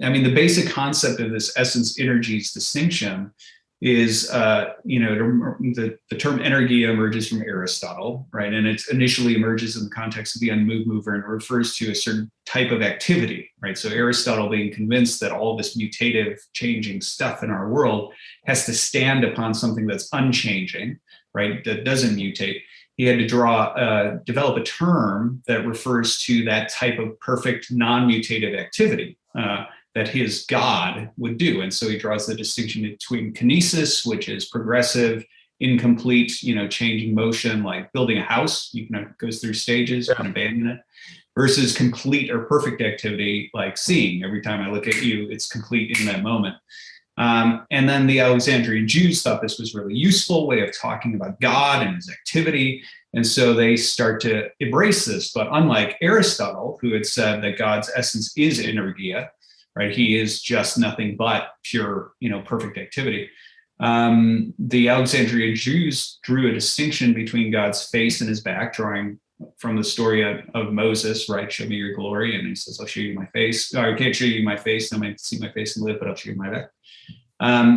I mean, the basic concept of this essence energies distinction is, the term energia emerges from Aristotle, right? And it initially emerges in the context of the unmoved mover and refers to a certain type of activity, right? So Aristotle being convinced that all this mutative, changing stuff in our world has to stand upon something that's unchanging, right? That doesn't mutate. He had to develop a term that refers to that type of perfect non-mutative activity that his God would do. And so he draws the distinction between kinesis, which is progressive, incomplete, changing motion, like building a house, goes through stages, you can abandon it, versus complete or perfect activity, like seeing. Every time I look at you, it's complete in that moment. And then the Alexandrian Jews thought this was a really useful way of talking about God and his activity. And so they start to embrace this. But unlike Aristotle, who had said that God's essence is energia, right? He is just nothing but pure, perfect activity. The Alexandrian Jews drew a distinction between God's face and his back, drawing from the story of Moses, right? Show me your glory. And he says, I'll show you my face. Or I can't show you my face. No man can see my face and live, but I'll show you my back.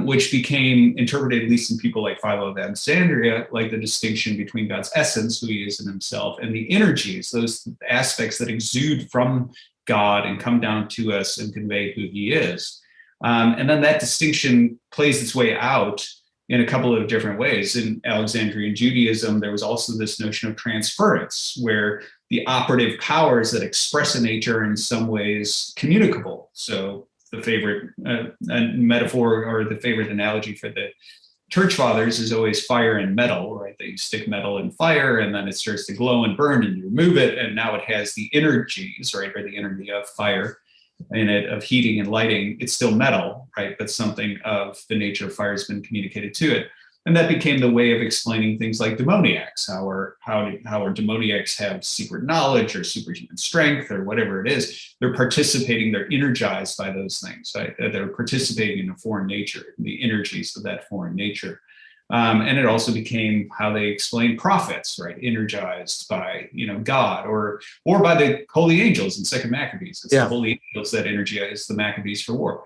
Which became interpreted, at least in people like Philo of Alexandria, like the distinction between God's essence, who he is in himself, and the energies, those aspects that exude from God and come down to us and convey who he is. And then that distinction plays its way out in a couple of different ways. In Alexandrian Judaism, there was also this notion of transference, where the operative powers that express a nature are in some ways communicable. So the favorite metaphor or the favorite analogy for the church fathers is always fire and metal, right? They stick metal in fire and then it starts to glow and burn and you remove it. And now it has the energies, right? Or the energy of fire in it, of heating and lighting. It's still metal, right? But something of the nature of fire has been communicated to it. And that became the way of explaining things like demoniacs, how our demoniacs have secret knowledge or superhuman strength or whatever it is. They're participating, they're energized by those things, right? They're participating in a foreign nature, the energies of that foreign nature. And it also became how they explain prophets, right? Energized by, God or by the holy angels in Second Maccabees. It's the holy angels that energize the Maccabees for war.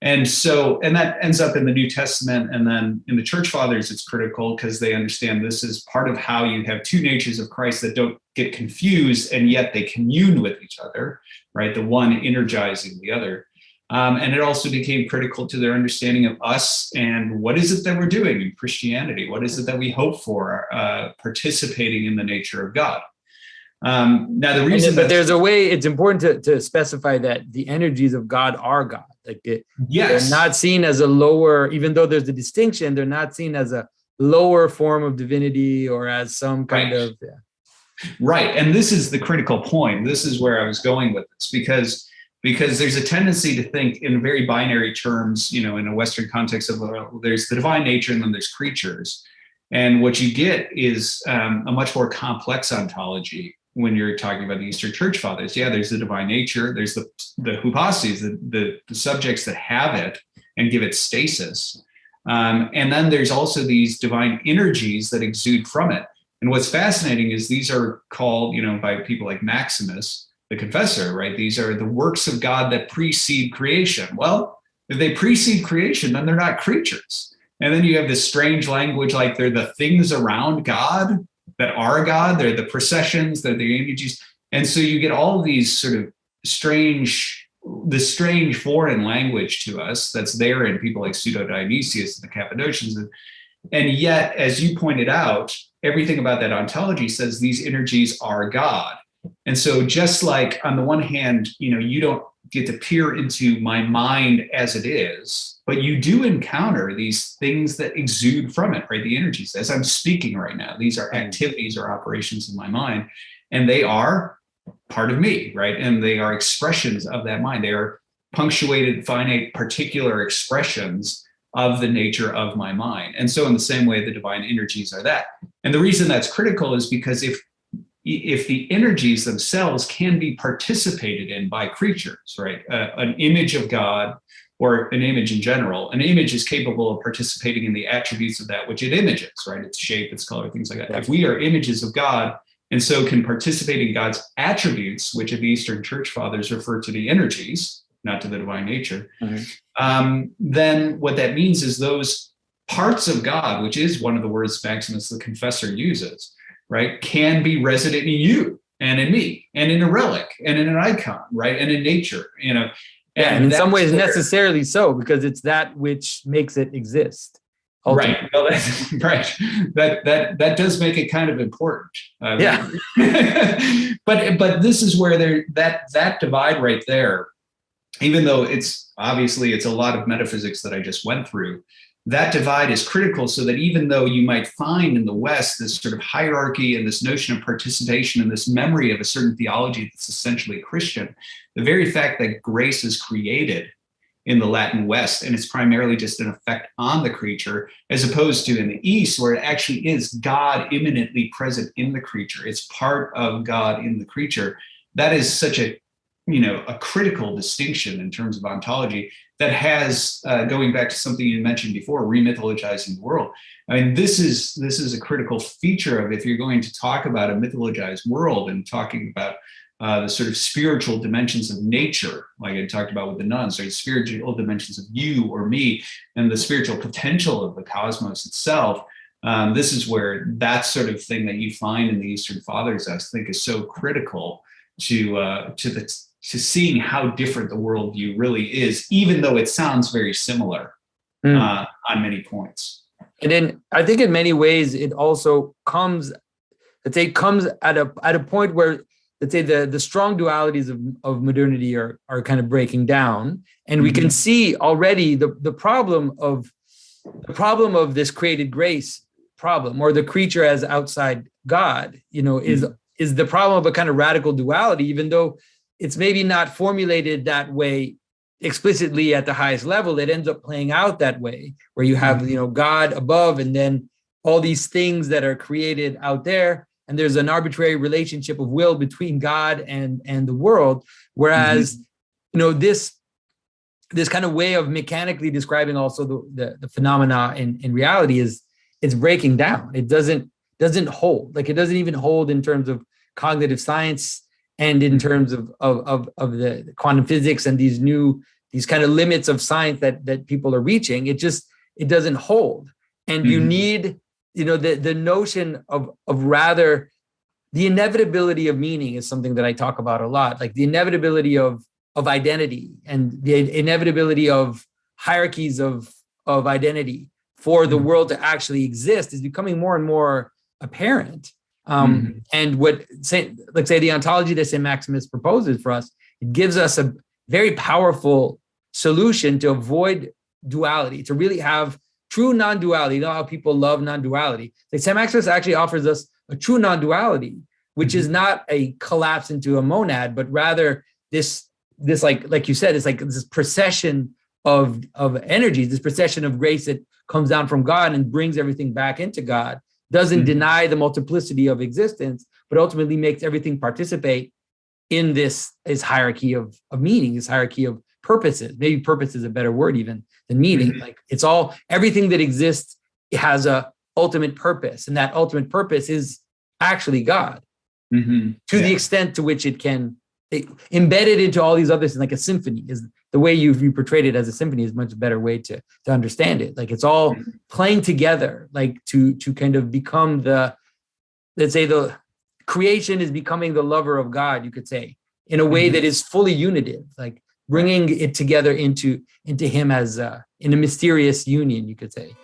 And that ends up in the New Testament. And then in the church fathers, it's critical because they understand this is part of how you have two natures of Christ that don't get confused, and yet they commune with each other, right? The one energizing the other. And it also became critical to their understanding of us and what is it that we're doing in Christianity? What is it that we hope for, participating in the nature of God? Now, the reason, but there's a way, it's important to specify that the energies of God are God. They're not seen as a lower, even though there's a distinction, they're not seen as a lower form of divinity or as some kind of. Right. And this is the critical point. This is where I was going with this, because there's a tendency to think in very binary terms, in a Western context of there's the divine nature and then there's creatures. And what you get is a much more complex ontology when you're talking about the Eastern Church Fathers. Yeah, there's the divine nature, there's the hypostases, the subjects that have it and give it stasis. And then there's also these divine energies that exude from it. And what's fascinating is these are called, by people like Maximus, the confessor, right? These are the works of God that precede creation. Well, if they precede creation, then they're not creatures. And then you have this strange language, like they're the things around God that are God. They're the processions, they're the energies. And so you get all these sort of strange foreign language to us that's there in people like Pseudo-Dionysius and the Cappadocians. And yet, as you pointed out, everything about that ontology says these energies are God. And so just like on the one hand, you don't get to peer into my mind as it is, but you do encounter these things that exude from it, right? The energies, as I'm speaking right now, these are activities or operations in my mind, and they are part of me, right? And they are expressions of that mind. They are punctuated, finite, particular expressions of the nature of my mind. And so in the same way, the divine energies are that. And the reason that's critical is because if the energies themselves can be participated in by creatures, right? An image of God or an image in general, an image is capable of participating in the attributes of that which it images, right? Its shape, its color, things like that. If we are images of God and so can participate in God's attributes, which the Eastern Church Fathers refer to the energies, not to the divine nature, Mm-hmm. then what that means is those parts of God, which is one of the words Maximus the Confessor uses, right, can be resident in you and in me and in a relic and in an icon, right, and in nature, you know. And in some ways necessarily so, because it's that which makes it exist. Ultimately. Right. Well, that's, right. That does make it kind of important. Yeah. but this is where that divide right there, even though it's obviously it's a lot of metaphysics that I just went through, that divide is critical, so that even though you might find in the West this sort of hierarchy and this notion of participation and this memory of a certain theology that's essentially Christian, the very fact that grace is created in the Latin West, and it's primarily just an effect on the creature, as opposed to in the East, where it actually is God immanently present in the creature. It's part of God in the creature. That is such a, you know, a critical distinction in terms of ontology that has, going back to something you mentioned before, remythologizing the world. I mean, this is a critical feature of, if you're going to talk about a mythologized world and talking about the sort of spiritual dimensions of nature, like I talked about with the nuns, right? Spiritual dimensions of you or me, and the spiritual potential of the cosmos itself. This is where that sort of thing that you find in the Eastern Fathers, I think, is so critical to seeing how different the worldview really is, even though it sounds very similar on many points. And then I think in many ways it also comes at a point where, let's say, the strong dualities of modernity are kind of breaking down, and we can see already the problem of this created grace problem, or the creature as outside God, you know, is the problem of a kind of radical duality, even though it's maybe not formulated that way explicitly at the highest level. It ends up playing out that way, where you have, you know, God above, and then all these things that are created out there, and there's an arbitrary relationship of will between God and the world. Whereas, you know, this kind of way of mechanically describing also the phenomena in reality it's breaking down. It doesn't hold. Like, it doesn't even hold in terms of cognitive science and in terms of the quantum physics and these kind of limits of science that people are reaching. It doesn't hold. And you need, you know, the notion of rather the inevitability of meaning is something that I talk about a lot, like the inevitability of identity and the inevitability of hierarchies of identity for the world to actually exist is becoming more and more apparent. And let's say the ontology that St. Maximus proposes for us, it gives us a very powerful solution to avoid duality, to really have true non-duality. You know how people love non-duality. Like, St. Maximus actually offers us a true non-duality, which is not a collapse into a monad, but rather this like you said, it's like this procession of energies, this procession of grace that comes down from God and brings everything back into God, doesn't deny the multiplicity of existence, but ultimately makes everything participate in this hierarchy of meaning, this hierarchy of purposes. Maybe purpose is a better word even than meaning. Like, it's all, everything that exists has a ultimate purpose, and that ultimate purpose is actually God. To the extent to which it can embed it into all these other things, like a symphony is the way you portrayed it as a symphony is a much better way to understand it. Like, it's all playing together, like to kind of become let's say the creation is becoming the lover of God, you could say, in a way that is fully unitive, like bringing it together into him as in a mysterious union, you could say.